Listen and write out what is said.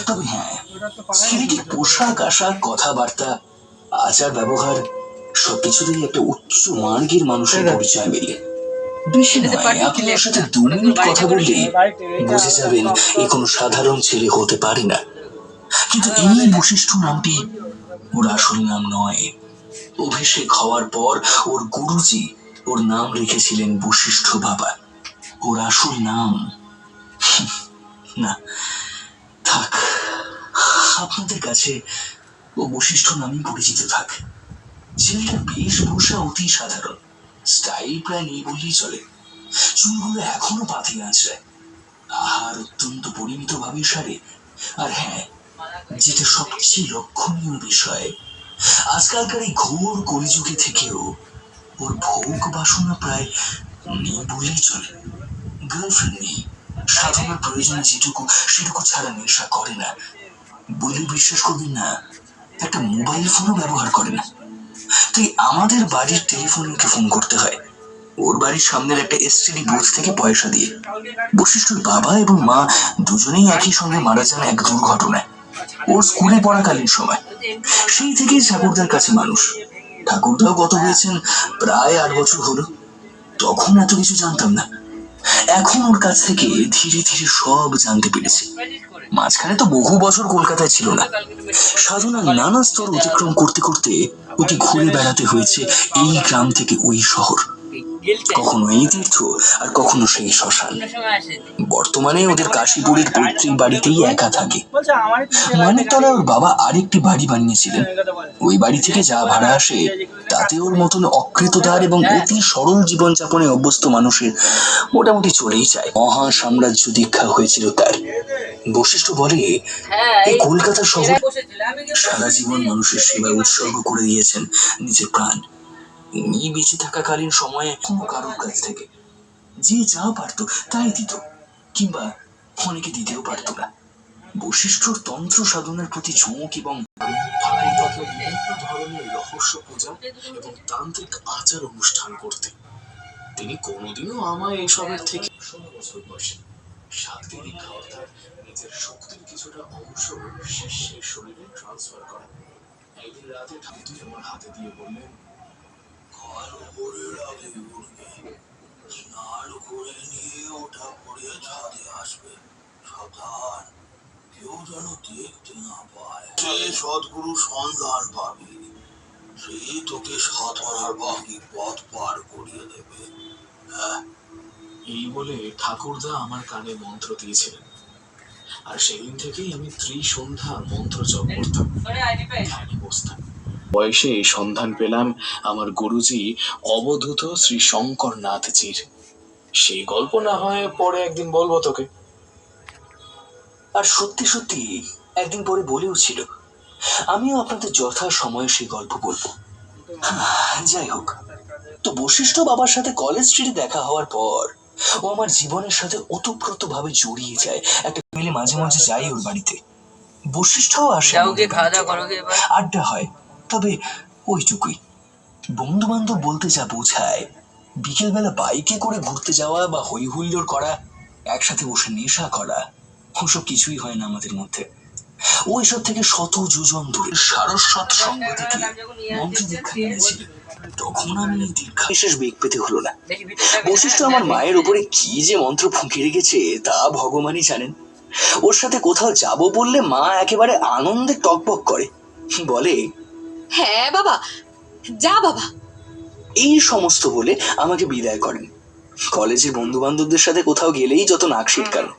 তবে হ্যাঁ, ছেলেটির পোশাক আশাক, কথাবার্তা, আচার ব্যবহার সবকিছুতেই একটা উচ্চ মার্গের মানুষের পরিচয় মেলে। বেশি নয়, আপনি ওর সাথে 2 মিনিট কথা বললেই বুঝে যাবেন এ কোনো সাধারণ ছেলে হতে পারে না। কিন্তু এই বশিষ্ঠ নামটি ওর আসল নাম নয়। অভিষেক হওয়ার পর ওর গুরুজি ওর নাম রেখেছিলেন বশিষ্ঠ বাবা। ওর আসল নাম না, থাক, আপনাদের কাছে ও বশিষ্ঠ নামই পরিচিত থাক। ছেলেটার বেশভূষা অতি সাধারণ, স্টাইল প্রায় নেই বললেই চলে। চুলগুলো এখনো পাথি আঁচড়ায়, আহার অত্যন্ত পরিমিত ভাবে সারে। আর হ্যাঁ, যেটা সবচেয়ে লক্ষণীয় বিষয়, আজকালকার এই ঘোর কলিযুগে থেকেও ওর ভোগ বাসনা প্রায় নেই বললেই চলে। গার্লফ্রেন্ড নেই, সাধনার প্রয়োজনে যেটুকু সেটুকু ছাড়া নেশা করে না। বললে বিশ্বাস করবেন না, একটা মোবাইল ফোনও ব্যবহার করে না। তাই আমাদের বাড়ির টেলিফোনে ওকে ফোন করতে হয়, ওর বাড়ির সামনের একটা এসটিডি বুথ থেকে পয়সা দিয়ে। বশিষ্ঠর বাবা এবং মা দুজনেই একই সঙ্গে মারা যান এক দুর্ঘটনায়, ওর স্কুলে পড়াকালীন সময়। সেই থেকেই ঠাকুরদার কাছে মানুষ। ঠাকুরদাও গত হয়েছেন প্রায় 8 বছর হলো। তখন এত কিছু জানতাম না, এখন ওর কাছ থেকে ধীরে ধীরে সব জানতে পেরেছি। মাঝখানে তো বহু বছর কলকাতায় ছিল না। সাধনার নানা স্তর অতিক্রম করতে করতে ওকে ঘুরে বেড়াতে হয়েছে এই গ্রাম থেকে ওই শহর, কখনো এই তীর্থ আর কখনো সেই শ্মশান। বর্তমানে ওদের কাশীপুরের পৈতৃক বাড়িতেই একা থাকে। মানিকতলায় ওর বাবা আরেকটি বাড়ি বানিয়েছিলেন, ওই বাড়ি থেকে যা ভাড়া আসে তাতে ওর মতন অকৃতদার এবং অতি সরল জীবনযাপনে অভ্যস্ত মানুষের মোটামুটি চলেই যায়। মহা সাম্রাজ্য দীক্ষা হয়েছিল তার। বশিষ্ঠ বলে এই কলকাতা শহর সারা জীবন মানুষের সেবায় উৎসর্গ করে দিয়েছেন নিজের প্রাণ। উনি বেঁচে থাকাকালীন সময়ে কোনো কারোর কাছ থেকে যে যা পারত তাই দিত, কিংবা অনেকে দিতেও পারত না। বশিষ্ঠর তন্ত্র সাধনার প্রতি ঝোঁক এবং ধরনের রহস্য পূজা এবং তান্ত্রিক আচার অনুষ্ঠান করতে তিনি কোনোদিনও আমায় এসবের থেকে 16 বছর বয়সে 7 দিন খাওয়ার নিজের শক্তির কিছুটা অংশ শিষ্যের শরীরে ট্রান্সফার করেন। একদিন রাতে ঠাকুর আমার হাতে দিয়ে বললেন, ঘর উপরে রাখলে উঠবে, স্নান করে নিয়ে ওটা পরে ছাদে আসবে, সাবধান, কেউ যেন দেখতে না পায়। সে সদ্গুরু সন্ধান পাবে, সে তোকে সাধনার বাকি পথ পার করিয়ে দেবে। এই বলে ঠাকুরদা আমার কানে মন্ত্র দিয়েছিলেন, আর সেদিন থেকেই আমি ত্রিসন্ধ্যা মন্ত্র জপ করতাম, ধ্যানে বসতাম। বয়সে সন্ধান পেলাম আমার গুরুজি অবধূত শ্রী শঙ্কর নাথজির। সেই গল্প না হয় পরে একদিন বলবো তোকে। আর সত্যি সত্যি একদিন পরে বলেও ছিল, আমিও আপনাদের যথা সময়ে সেই গল্প বলবো। যাই হোক, তো বশিষ্ঠ বাবার সাথে কলেজ স্ট্রিটে দেখা হওয়ার পর ও আমার জীবনের সাথে ওতপ্রোত ভাবে জড়িয়ে যায়। একটা মিলে মাঝে মাঝে যাই ওর বাড়িতে, বশিষ্ঠও আসে, আড্ডা হয়, তবে ওইটুকুই। বন্ধু বান্ধব বলতে যা বোঝায়, বিকেলবেলা বাইকে করে ঘুরতে যাওয়া বা হই হুল্লোড় করা, একসাথে বসে নেশা করা, ওসব কিছুই হয় না আমাদের মধ্যে। ওইসব থেকে শত যোজন দূরে। সারস্বত সঙ্গ থেকে মন্ত্র দীক্ষা নিয়েছিল, তখন আমি দীক্ষা বিশেষ বেগ পেতে হলো না। বশিষ্ঠ আমার মায়ের উপরে কি যে মন্ত্র ফুঁকে রেখেছে তা ভগবানই জানেন। ওর সাথে কোথাও যাব বললে মা একেবারে আনন্দে টকবক করে, বলে, হ্যাঁ বাবা, যা বাবা। এই সমস্ত বলে আমাকে বিদায় করেন। কলেজের বন্ধু বান্ধবদের সাথে কোথাও গেলেই যত নাক সিটকানো।